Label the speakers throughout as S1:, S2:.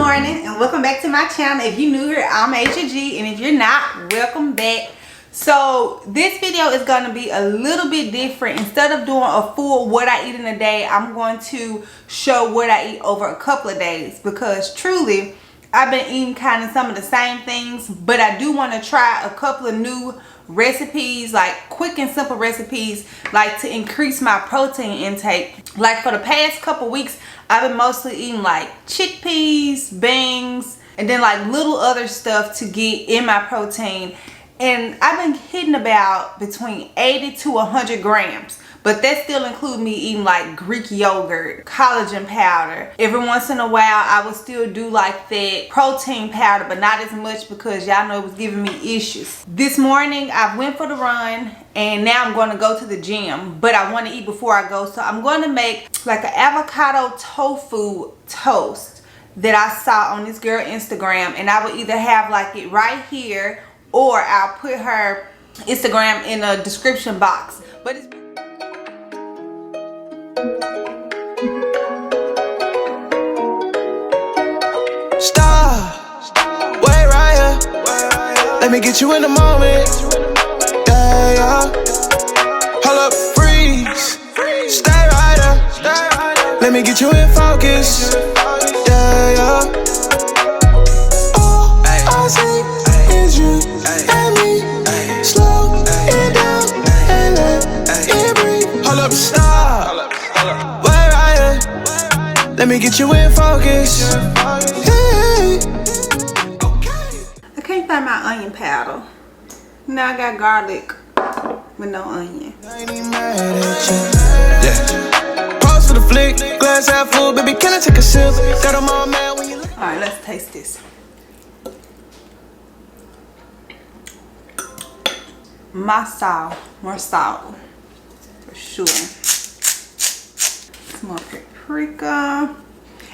S1: morning and welcome back to my channel. If you're new here, I'm HG, and if you're not, welcome back. So this video is going to be a little bit different. Instead of doing a full what I eat in a day, I'm going to show what I eat over a couple of days, because truly I've been eating kind of some of the same things, but I do want to try a couple of new recipes, like quick and simple recipes, like to increase my protein intake. Like for the past couple weeks, I've been mostly eating like chickpeas, beans, and then like little other stuff to get in my protein. And I've been hitting about between 80 to 100 grams. But that still includes me eating like Greek yogurt, collagen powder. Every once in a while, I would still do like that protein powder, but not as much because y'all know it was giving me issues. This morning, I went for the run and now I'm going to go to the gym, but I want to eat before I go. So I'm going to make like an avocado tofu toast that I saw on this girl Instagram. And I will either have like it right here, or I'll put her Instagram in a description box. But it's
S2: wait right here. Let me get you in the moment. Yeah, yeah. Hold up, freeze. Stay right there. Let me get you in focus. Yeah, yeah. All I see is you and me. Slow it down and let it breathe. Hold up, stop. Wait right here. Let me get you in focus.
S1: I can't find my onion powder. Now I got garlic with no onion.
S2: I ain't even mad at you. Yeah. Pause for the flick, glass half full, baby. Can I take a sip? Got 'em all mad when you look.
S1: All right, let's taste this. More salt, for sure. Some more paprika,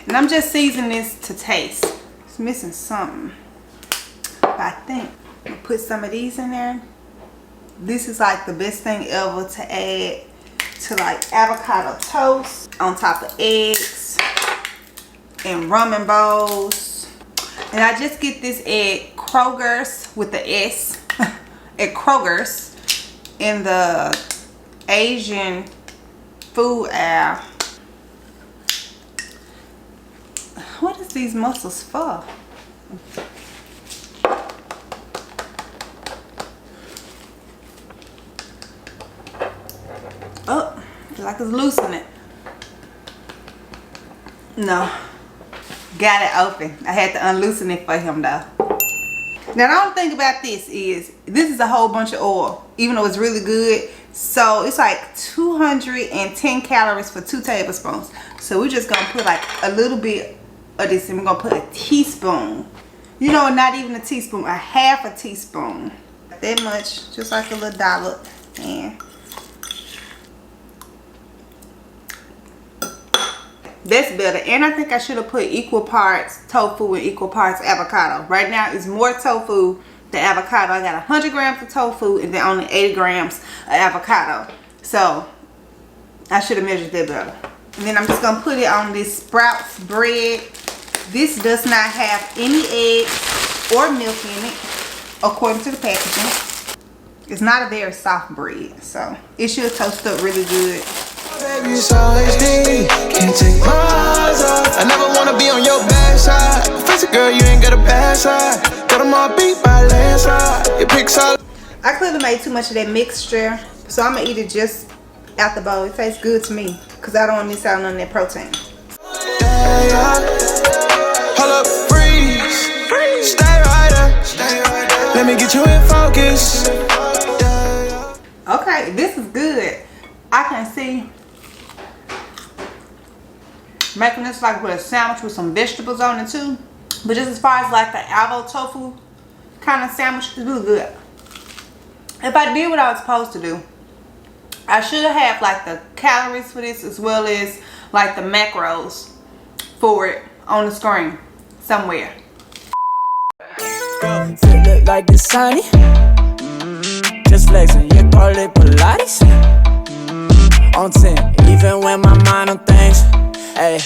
S1: and I'm just seasoning this to taste. It's missing something. I think I'll put some of these in there. This is like the best thing ever to add to like avocado toast on top of eggs and ramen bowls. And I just get this at Kroger's with the S at Kroger's in the Asian food aisle. What is these mussels for? Oh, I feel like it's loosening. No, got it open. I had to unloosen it for him though. Now the only thing about this is a whole bunch of oil, even though it's really good. So it's like 210 calories for 2 tablespoons. So we're just gonna put like a little bit of this, and we're gonna put a teaspoon. You know, not even a teaspoon, a half a teaspoon. That much, just like a little dollop. And that's better. And I think I should have put equal parts tofu and equal parts avocado. Right now it's more tofu than avocado. I got 100 grams of tofu and then only 80 grams of avocado. So I should have measured that better. And then I'm just gonna put it on this Sprouts bread. This does not have any eggs or milk in it, according to the packaging. It's not a very soft bread, so it should toast up really good.
S2: Baby, it's always me. Can't take my eyes off. I never wanna be on your bad side. Face it, girl, you ain't got a bad side. Got 'em all beat by landslide. Your pics all.
S1: I clearly made too much of that mixture, so I'm gonna eat it just out the bowl. It tastes good to me, because I don't want to miss out on none of that protein.
S2: Yeah, yeah. Hold up, freeze. Stay right there. Let me get you in focus.
S1: Okay, this is good. I can see making this like with a sandwich with some vegetables on it too. But just as far as like the avocado tofu kind of sandwich, it's really good. If I did what I was supposed to do, I should have like the calories for this as well as like the macros for it on the screen somewhere.
S3: Feel it like it's sunny. Just flexing, you call it Pilates. On 10, even when my mind on things. Hey,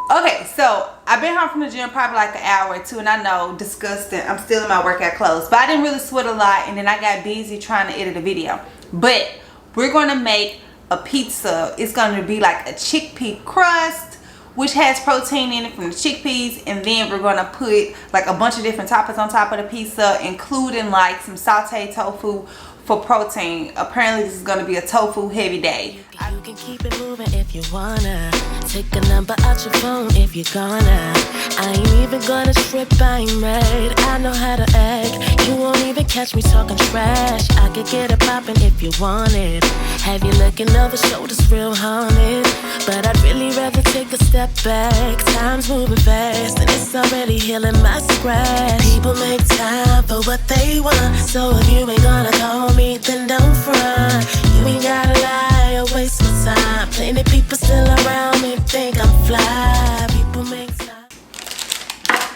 S1: okay, so I've been home from the gym probably like an hour or two, and I know, disgusting, I'm still in my workout clothes, but I didn't really sweat a lot, and then I got busy trying to edit a video. But we're gonna make a pizza. It's gonna be like a chickpea crust, which has protein in it from the chickpeas, and then we're gonna put like a bunch of different toppings on top of the pizza, including like some sauteed tofu for protein. Apparently this is gonna be a tofu heavy day.
S4: You can keep it moving if you wanna. Take a number out your phone if you're gonna. I ain't even gonna strip, I ain't mad. I know how to act. You won't even catch me talking trash. I could get it poppin' if you want it. Have you looking over shoulders real haunted? But I'd really rather take a step back. Time's moving fast and it's already healing my scratch. People make time for what they want. So if you ain't gonna call me, then don't front. You ain't gotta lie or waste my time. Plenty people still around me think I'm fly. People make time.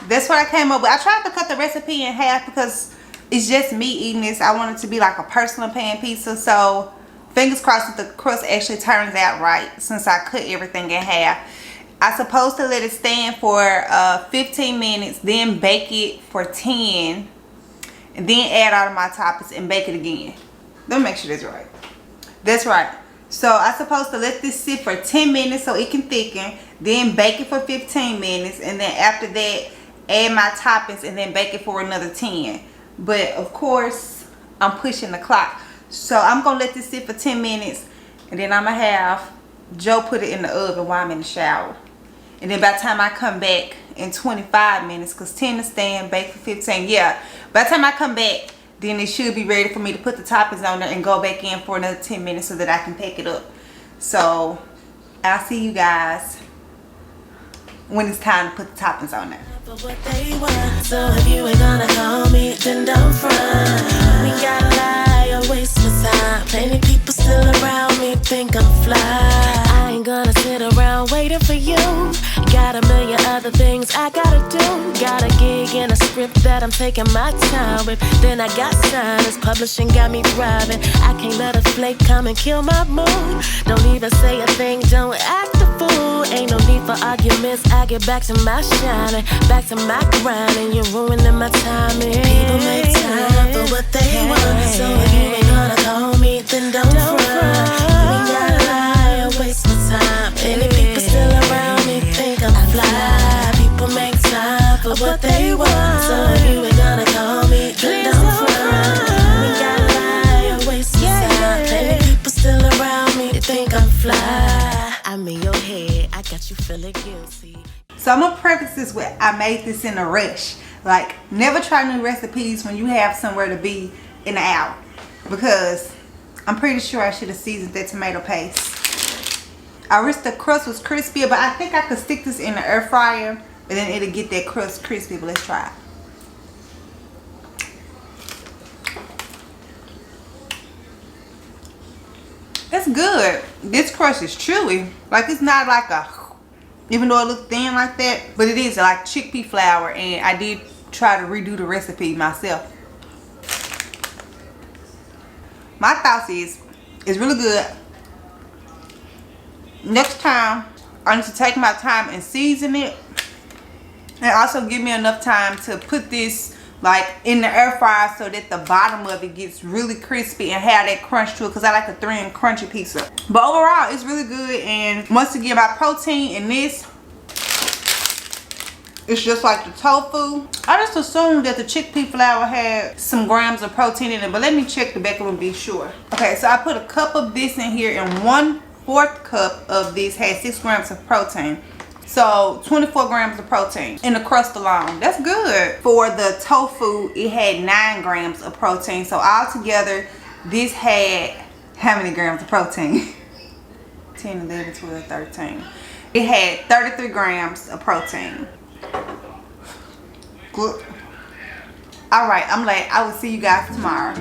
S1: That's what I came up with. I tried to cut the recipe in half because it's just me eating this. I want it to be like a personal pan pizza. So fingers crossed that the crust actually turns out right since I cut everything in half. I'm supposed to let it stand for 15 minutes, then bake it for 10, and then add all of my toppings and bake it again. Let me make sure that's right. That's right. So I'm supposed to let this sit for 10 minutes so it can thicken, then bake it for 15 minutes, and then after that add my toppings and then bake it for another 10. But of course I'm pushing the clock, so I'm gonna let this sit for 10 minutes, and then I'm gonna have Joe put it in the oven while I'm in the shower. And then by the time I come back in 25 minutes, because 10 to stand, bake for 15, yeah, by the time I come back, then it should be ready for me to put the toppings on there and go back in for another 10 minutes so that I can pack it up. So I'll see you guys when it's time to put the toppings on there.
S4: For what they want. So if you ain't gonna call me, then don't front. We gotta lie or waste my time. Plenty people still around me think I'm fly. I ain't gonna sit around waiting for you. Got a million other things I gotta do. Got a gig and a script that I'm taking my time with. Then I got signers, publishing got me thriving. I can't let a flake come and kill my mood. Don't even say a thing, don't act a fool. Ain't no need for arguments, I get back to my shining, back to my grind, and you're ruining my timing. People make time for what they want. So if you ain't gonna call me, then don't front. You ain't gotta lie or waste my time. Any people still around me think I'm fly. People make time for what they want. So if you ain't gonna call me, then don't front. You ain't gotta lie or waste my time. Any people still around me think I'm fly. I'm in your head, I got you feeling guilty.
S1: So I'm gonna preface this with, I made this in a rush. Like, never try new recipes when you have somewhere to be in an hour, because I'm pretty sure I should have seasoned that tomato paste. I wish the crust was crispier, but I think I could stick this in the air fryer and then it'll get that crust crispy. But let's try it. It's good. This crust is chewy. Like, it's not like a, even though it looks thin like that, but it is like chickpea flour, and I did try to redo the recipe myself. My thoughts is, it's really good. Next time, I need to take my time and season it, and also give me enough time to put this like in the air fryer so that the bottom of it gets really crispy and have that crunch to it, because I like a thin and crunchy pizza. But overall, it's really good. And once again, my protein in this, it's just like the tofu. I just assumed that the chickpea flour had some grams of protein in it, but let me check the back of it and be sure. Okay, so I put a cup of this in here, and 1/4 cup of this had 6 grams of protein. So 24 grams of protein in the crust alone. That's good. For the tofu, it had 9 grams of protein. So altogether, this had how many grams of protein? 10, 11, 12, 13. It had 33 grams of protein. Good. All right, I'm late. I will see you guys tomorrow.